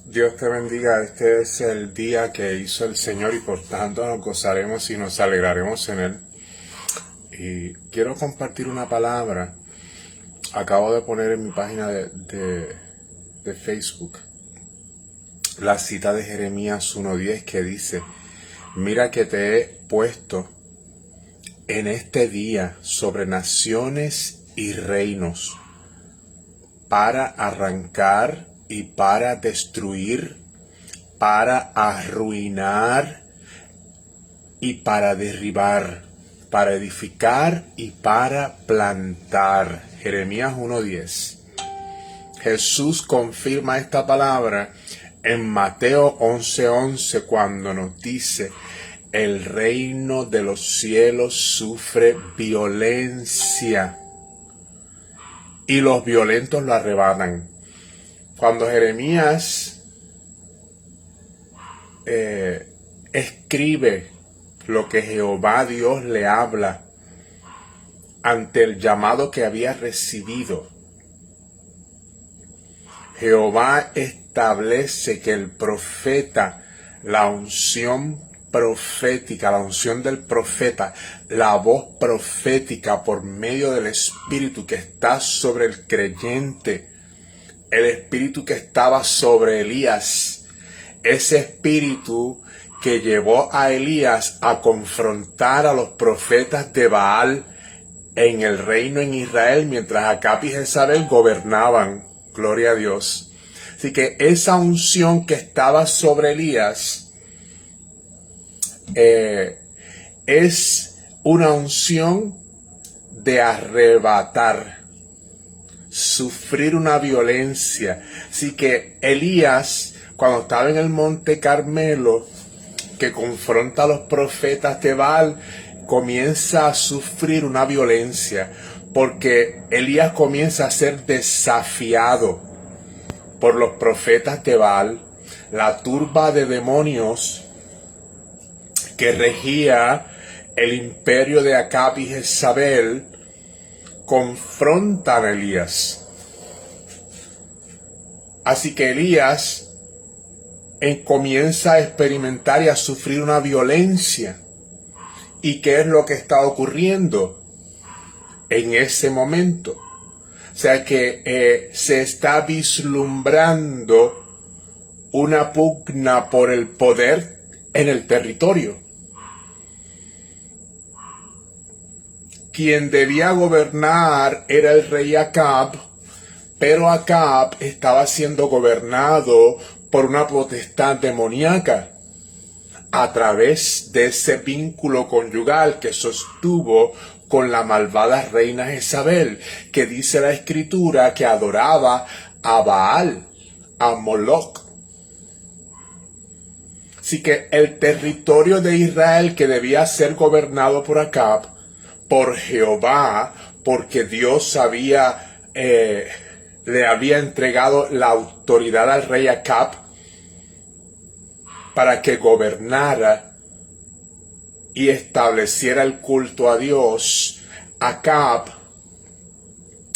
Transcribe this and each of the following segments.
Dios te bendiga, este es el día que hizo el Señor y por tanto nos gozaremos y nos alegraremos en Él. Y quiero compartir una palabra. Acabo de poner en mi página de Facebook la cita de Jeremías 1:10 que dice: mira que te he puesto en este día sobre naciones y reinos para arrancar y para destruir, para arruinar y para derribar, para edificar y para plantar. Jeremías 1:10. Jesús confirma esta palabra en Mateo 11:11 cuando nos dice: el reino de los cielos sufre violencia y los violentos lo arrebatan. Cuando Jeremías escribe lo que Jehová Dios le habla ante el llamado que había recibido, Jehová establece que el profeta, la unción profética, la unción del profeta, la voz profética por medio del Espíritu que está sobre el creyente, el espíritu que estaba sobre Elías, ese espíritu que llevó a Elías a confrontar a los profetas de Baal en el reino en Israel mientras Acab y Jezabel gobernaban. Gloria a Dios. Así que esa unción que estaba sobre Elías es una unción de arrebatar, sufrir una violencia. Así que Elías, cuando estaba en el monte Carmelo, que confronta a los profetas de Baal, comienza a sufrir una violencia, porque Elías comienza a ser desafiado por los profetas de Baal, la turba de demonios que regía el imperio de Acab y Jezabel. Confrontan a Elías. Así que Elías comienza a experimentar y a sufrir una violencia. ¿Y qué es lo que está ocurriendo en ese momento? O sea que se está vislumbrando una pugna por el poder en el territorio. Quien debía gobernar era el rey Acab, pero Acab estaba siendo gobernado por una potestad demoníaca a través de ese vínculo conyugal que sostuvo con la malvada reina Jezabel, que dice la Escritura que adoraba a Baal, a Moloch. Así que el territorio de Israel, que debía ser gobernado por Acab, por Jehová, porque Dios le había entregado la autoridad al rey Acab para que gobernara y estableciera el culto a Dios. Acab,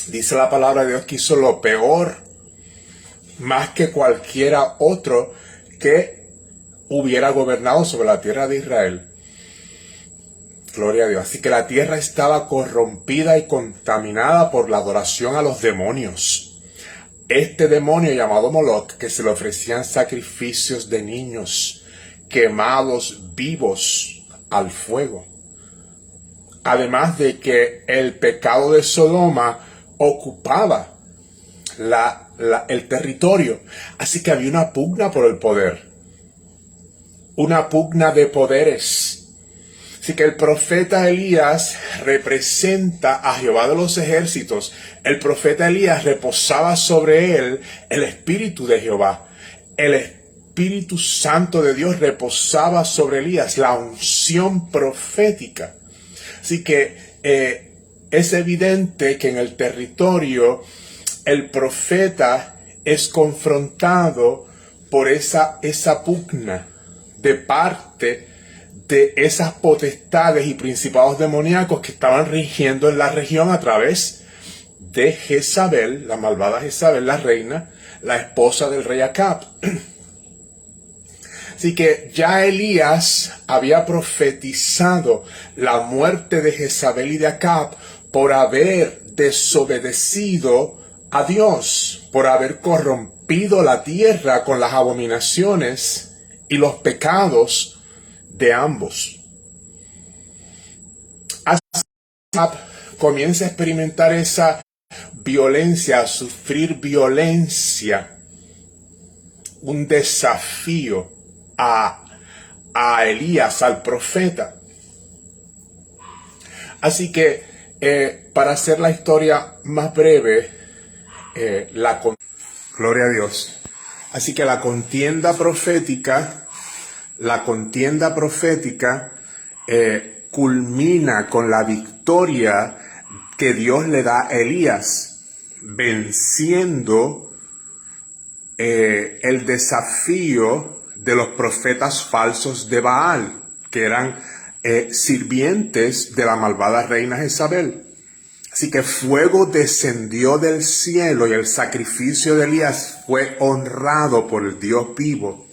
dice la palabra de Dios, que hizo lo peor, más que cualquiera otro que hubiera gobernado sobre la tierra de Israel. Gloria a Dios. Así que la tierra estaba corrompida y contaminada por la adoración a los demonios. Este demonio llamado Moloch, que se le ofrecían sacrificios de niños quemados vivos al fuego. Además de que el pecado de Sodoma ocupaba el territorio. Así que había una pugna por el poder. Una pugna de poderes. Así que el profeta Elías representa a Jehová de los ejércitos. El profeta Elías reposaba sobre él el Espíritu de Jehová. El Espíritu Santo de Dios reposaba sobre Elías, la unción profética. Así que es evidente que en el territorio el profeta es confrontado por esa pugna de parte de esas potestades y principados demoníacos que estaban rigiendo en la región a través de Jezabel, la malvada Jezabel, la reina, la esposa del rey Acab. Así que ya Elías había profetizado la muerte de Jezabel y de Acab por haber desobedecido a Dios, por haber corrompido la tierra con las abominaciones y los pecados de ambos. Así Acab comienza a experimentar esa violencia, a sufrir violencia, un desafío a Elías, al profeta. Así que, para hacer la historia más breve, gloria a Dios. Así que la contienda profética culmina con la victoria que Dios le da a Elías, venciendo el desafío de los profetas falsos de Baal, que eran sirvientes de la malvada reina Jezabel. Así que fuego descendió del cielo y el sacrificio de Elías fue honrado por el Dios vivo.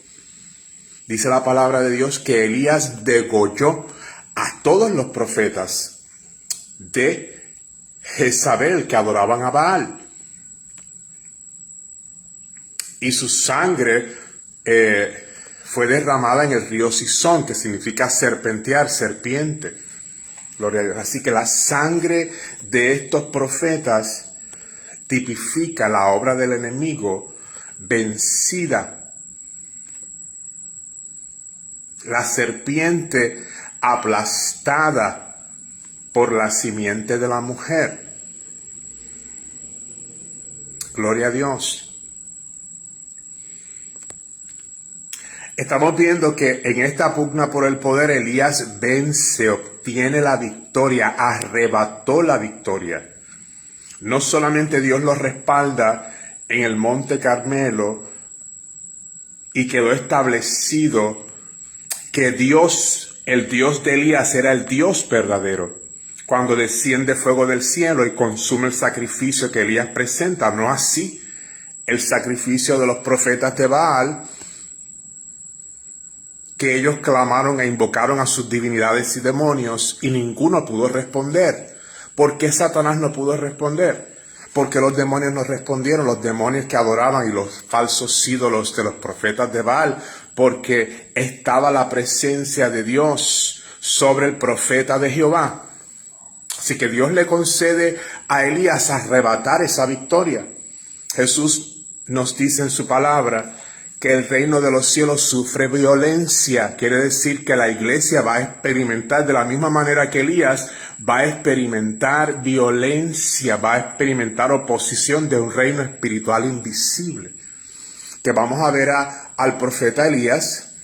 Dice la palabra de Dios que Elías degolló a todos los profetas de Jezabel que adoraban a Baal. Y su sangre fue derramada en el río Sison, que significa serpentear, serpiente. Gloria a Dios. Así que la sangre de estos profetas tipifica la obra del enemigo vencida. La serpiente aplastada por la simiente de la mujer. Gloria a Dios. Estamos viendo que en esta pugna por el poder, Elías vence, obtiene la victoria, arrebató la victoria. No solamente Dios lo respalda en el Monte Carmelo y quedó establecido que Dios, el Dios de Elías, era el Dios verdadero. Cuando desciende fuego del cielo y consume el sacrificio que Elías presenta, no así el sacrificio de los profetas de Baal, que ellos clamaron e invocaron a sus divinidades y demonios y ninguno pudo responder. ¿Por qué Satanás no pudo responder? Porque los demonios no respondieron, los demonios que adoraban y los falsos ídolos de los profetas de Baal, porque estaba la presencia de Dios sobre el profeta de Jehová. Así que Dios le concede a Elías arrebatar esa victoria. Jesús nos dice en su palabra que el reino de los cielos sufre violencia. Quiere decir que la iglesia va a experimentar, de la misma manera que Elías, va a experimentar violencia, va a experimentar oposición de un reino espiritual invisible. Que vamos a ver al profeta Elías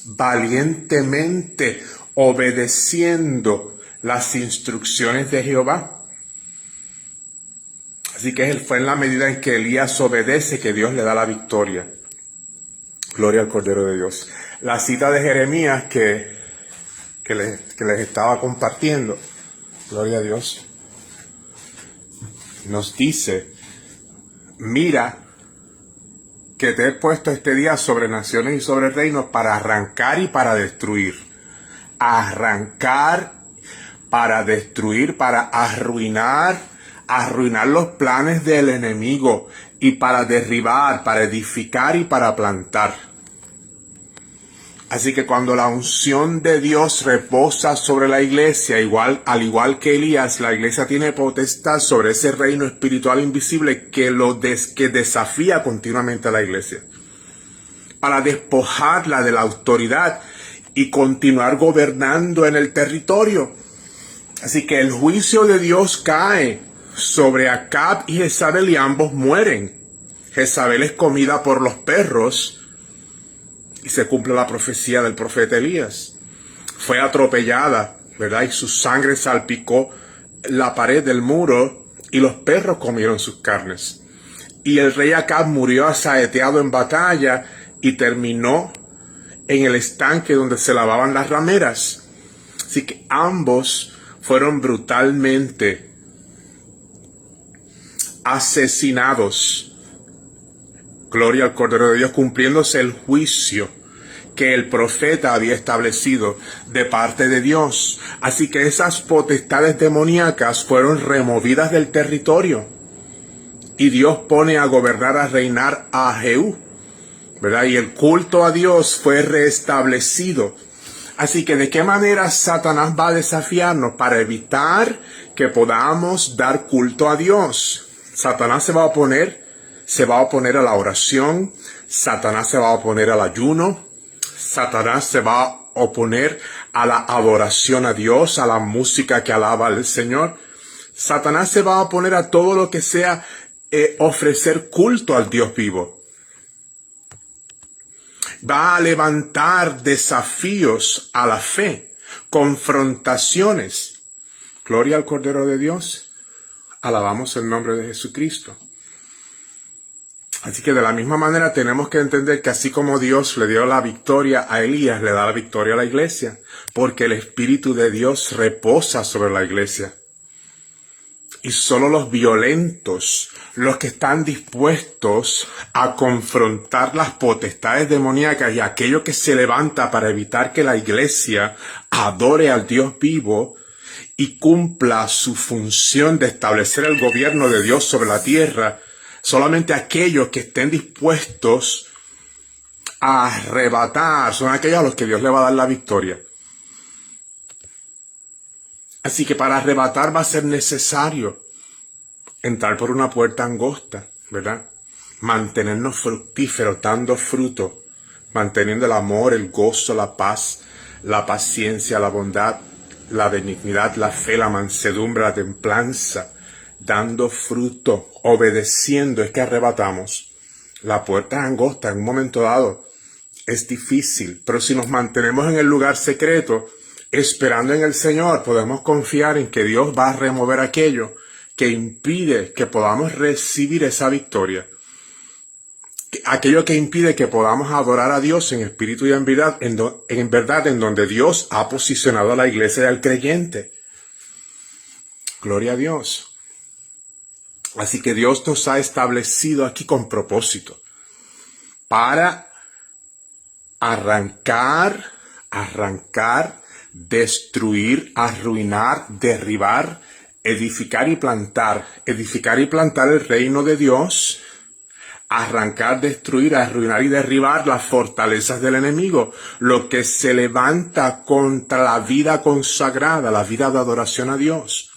valientemente obedeciendo las instrucciones de Jehová. Así que fue en la medida en que Elías obedece que Dios le da la victoria. Gloria al Cordero de Dios. La cita de Jeremías que les estaba compartiendo, gloria a Dios, nos dice: mira que te he puesto este día sobre naciones y sobre reinos para arrancar y para destruir. Arrancar para destruir, para arruinar los planes del enemigo, y para derribar, para edificar y para plantar. Así que cuando la unción de Dios reposa sobre la iglesia, al igual que Elías, la iglesia tiene potestad sobre ese reino espiritual invisible que desafía continuamente a la iglesia, para despojarla de la autoridad y continuar gobernando en el territorio. Así que el juicio de Dios cae sobre Acab y Jezabel y ambos mueren. Jezabel es comida por los perros y se cumple la profecía del profeta Elías. Fue atropellada, ¿verdad? Y su sangre salpicó la pared del muro y los perros comieron sus carnes. Y el rey Acab murió asaeteado en batalla y terminó en el estanque donde se lavaban las rameras. Así que ambos fueron brutalmente asesinados. Gloria al Cordero de Dios, cumpliéndose el juicio que el profeta había establecido de parte de Dios. Así que esas potestades demoníacas fueron removidas del territorio. Y Dios pone a gobernar, a reinar a Jehú, ¿verdad? Y el culto a Dios fue restablecido. Así que ¿de qué manera Satanás va a desafiarnos para evitar que podamos dar culto a Dios? Satanás se va a oponer a la oración, Satanás se va a oponer al ayuno, Satanás se va a oponer a la adoración a Dios, a la música que alaba al Señor. Satanás se va a oponer a todo lo que sea ofrecer culto al Dios vivo. Va a levantar desafíos a la fe, confrontaciones. Gloria al Cordero de Dios. Alabamos el nombre de Jesucristo. Así que de la misma manera tenemos que entender que así como Dios le dio la victoria a Elías, le da la victoria a la iglesia, porque el Espíritu de Dios reposa sobre la iglesia. Y solo los violentos, los que están dispuestos a confrontar las potestades demoníacas y aquello que se levanta para evitar que la iglesia adore al Dios vivo y cumpla su función de establecer el gobierno de Dios sobre la tierra, solamente aquellos que estén dispuestos a arrebatar son aquellos a los que Dios le va a dar la victoria. Así que para arrebatar va a ser necesario entrar por una puerta angosta, ¿verdad? Mantenernos fructíferos, dando fruto, manteniendo el amor, el gozo, la paz, la paciencia, la bondad, la benignidad, la fe, la mansedumbre, la templanza, dando fruto, obedeciendo, es que arrebatamos. La puerta es angosta en un momento dado, es difícil, pero si nos mantenemos en el lugar secreto, esperando en el Señor, podemos confiar en que Dios va a remover aquello que impide que podamos recibir esa victoria. Aquello que impide que podamos adorar a Dios en espíritu y en verdad, en donde Dios ha posicionado a la iglesia y al creyente. Gloria a Dios. Así que Dios nos ha establecido aquí con propósito para arrancar, destruir, arruinar, derribar, edificar y plantar el reino de Dios, arrancar, destruir, arruinar y derribar las fortalezas del enemigo, lo que se levanta contra la vida consagrada, la vida de adoración a Dios.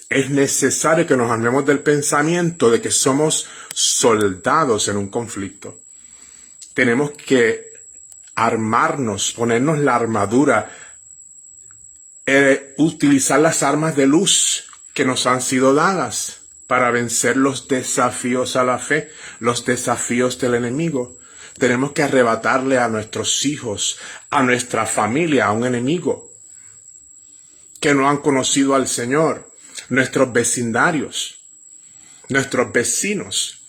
Es necesario que nos armemos del pensamiento de que somos soldados en un conflicto. Tenemos que armarnos, ponernos la armadura, utilizar las armas de luz que nos han sido dadas para vencer los desafíos a la fe, los desafíos del enemigo. Tenemos que arrebatarle a nuestros hijos, a nuestra familia, a un enemigo que no han conocido al Señor, nuestros vecindarios, nuestros vecinos.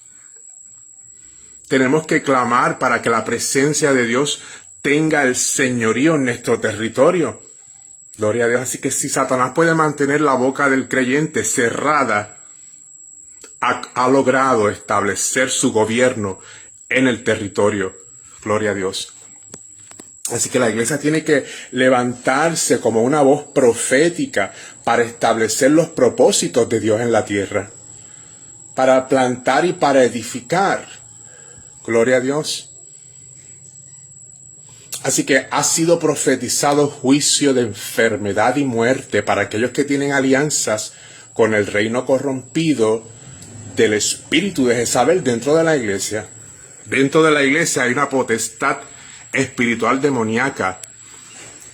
Tenemos que clamar para que la presencia de Dios tenga el señorío en nuestro territorio. Gloria a Dios. Así que si Satanás puede mantener la boca del creyente cerrada, ha logrado establecer su gobierno en el territorio. Gloria a Dios. Así que la iglesia tiene que levantarse como una voz profética para establecer los propósitos de Dios en la tierra, para plantar y para edificar. Gloria a Dios. Así que ha sido profetizado juicio de enfermedad y muerte para aquellos que tienen alianzas con el reino corrompido del espíritu de Jezabel dentro de la iglesia. Dentro de la iglesia hay una potestad espiritual demoníaca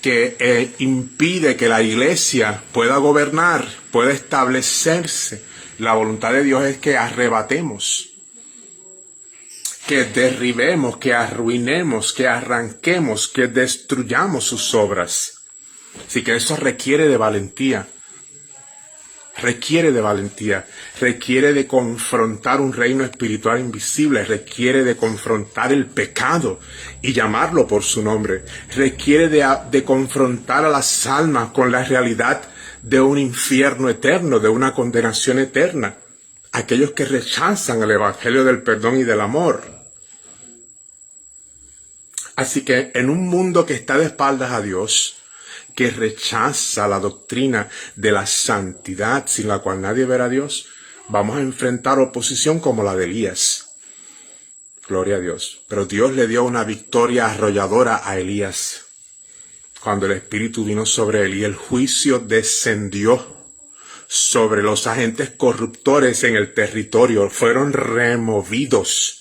que impide que la iglesia pueda gobernar, pueda establecerse. La voluntad de Dios es que arrebatemos, que derribemos, que arruinemos, que arranquemos, que destruyamos sus obras. Así que eso requiere de valentía. Requiere de confrontar un reino espiritual invisible, requiere de confrontar el pecado y llamarlo por su nombre, requiere de confrontar a las almas con la realidad de un infierno eterno, de una condenación eterna, aquellos que rechazan el evangelio del perdón y del amor. Así que en un mundo que está de espaldas a Dios, que rechaza la doctrina de la santidad sin la cual nadie verá a Dios, vamos a enfrentar oposición como la de Elías. Gloria a Dios. Pero Dios le dio una victoria arrolladora a Elías. Cuando el Espíritu vino sobre él y el juicio descendió sobre los agentes corruptores en el territorio, fueron removidos.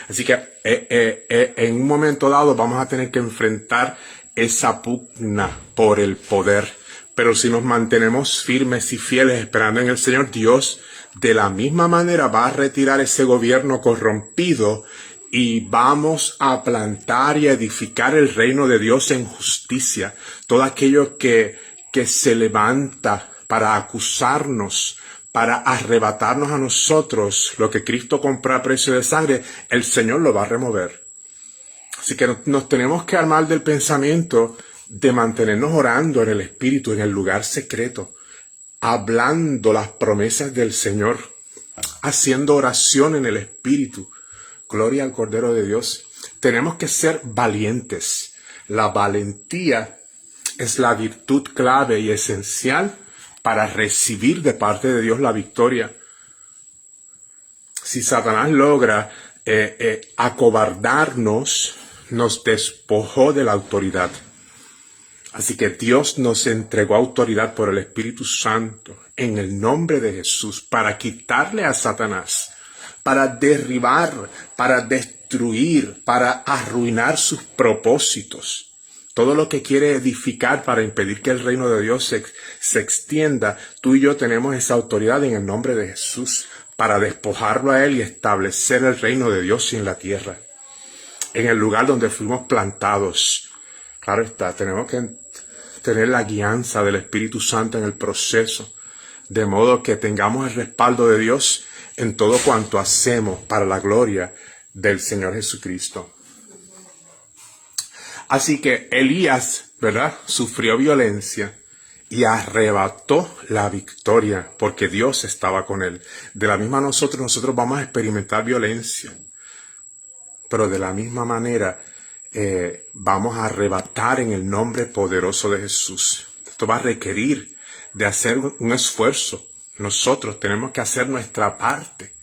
Así que en un momento dado vamos a tener que enfrentar esa pugna por el poder. Pero si nos mantenemos firmes y fieles esperando en el Señor, Dios de la misma manera va a retirar ese gobierno corrompido y vamos a plantar y edificar el reino de Dios en justicia. Todo aquello que se levanta para acusarnos, para arrebatarnos a nosotros lo que Cristo compró a precio de sangre, el Señor lo va a remover. Así que nos tenemos que armar del pensamiento de mantenernos orando en el Espíritu, en el lugar secreto, hablando las promesas del Señor, haciendo oración en el Espíritu. Gloria al Cordero de Dios. Tenemos que ser valientes. La valentía es la virtud clave y esencial para recibir de parte de Dios la victoria. Si Satanás logra acobardarnos, nos despojó de la autoridad. Así que Dios nos entregó autoridad por el Espíritu Santo en el nombre de Jesús para quitarle a Satanás, para derribar, para destruir, para arruinar sus propósitos. Todo lo que quiere edificar para impedir que el reino de Dios se extienda, tú y yo tenemos esa autoridad en el nombre de Jesús para despojarlo a Él y establecer el reino de Dios en la tierra, en el lugar donde fuimos plantados. Claro está, tenemos que tener la guianza del Espíritu Santo en el proceso, de modo que tengamos el respaldo de Dios en todo cuanto hacemos para la gloria del Señor Jesucristo. Así que Elías, ¿verdad?, sufrió violencia y arrebató la victoria porque Dios estaba con él. De la misma nosotros vamos a experimentar violencia, pero de la misma manera vamos a arrebatar en el nombre poderoso de Jesús. Esto va a requerir de hacer un esfuerzo. Nosotros tenemos que hacer nuestra parte.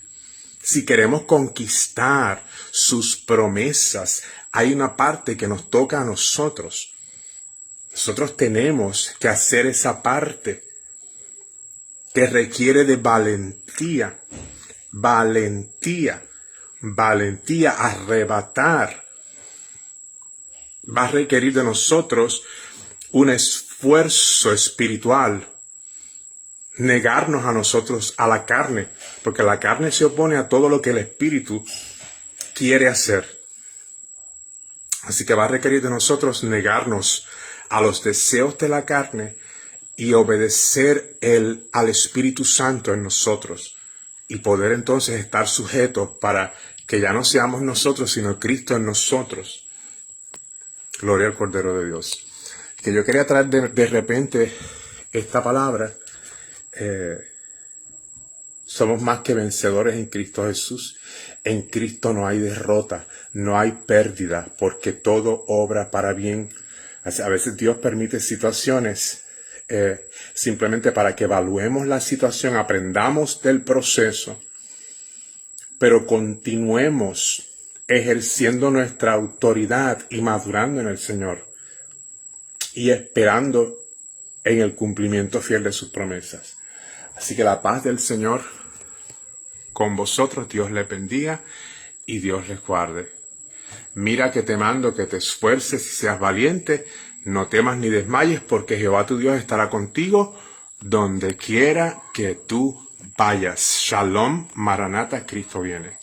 Si queremos conquistar sus promesas, hay una parte que nos toca a nosotros. Nosotros tenemos que hacer esa parte que requiere de valentía. Valentía, arrebatar. Va a requerir de nosotros un esfuerzo espiritual. Negarnos a nosotros, a la carne, porque la carne se opone a todo lo que el Espíritu quiere hacer. Así que va a requerir de nosotros negarnos a los deseos de la carne y obedecer al Espíritu Santo en nosotros y poder entonces estar sujetos para que ya no seamos nosotros, sino Cristo en nosotros. Gloria al Cordero de Dios. Que yo quería traer de repente esta palabra. Somos más que vencedores en Cristo Jesús. En Cristo no hay derrota, no hay pérdida, porque todo obra para bien. A veces Dios permite situaciones simplemente para que evaluemos la situación, aprendamos del proceso, pero continuemos ejerciendo nuestra autoridad y madurando en el Señor y esperando en el cumplimiento fiel de sus promesas. Así que la paz del Señor con vosotros, Dios les bendiga y Dios les guarde. Mira que te mando que te esfuerces y seas valiente, no temas ni desmayes, porque Jehová tu Dios estará contigo donde quiera que tú vayas. Shalom, Maranata, Cristo viene.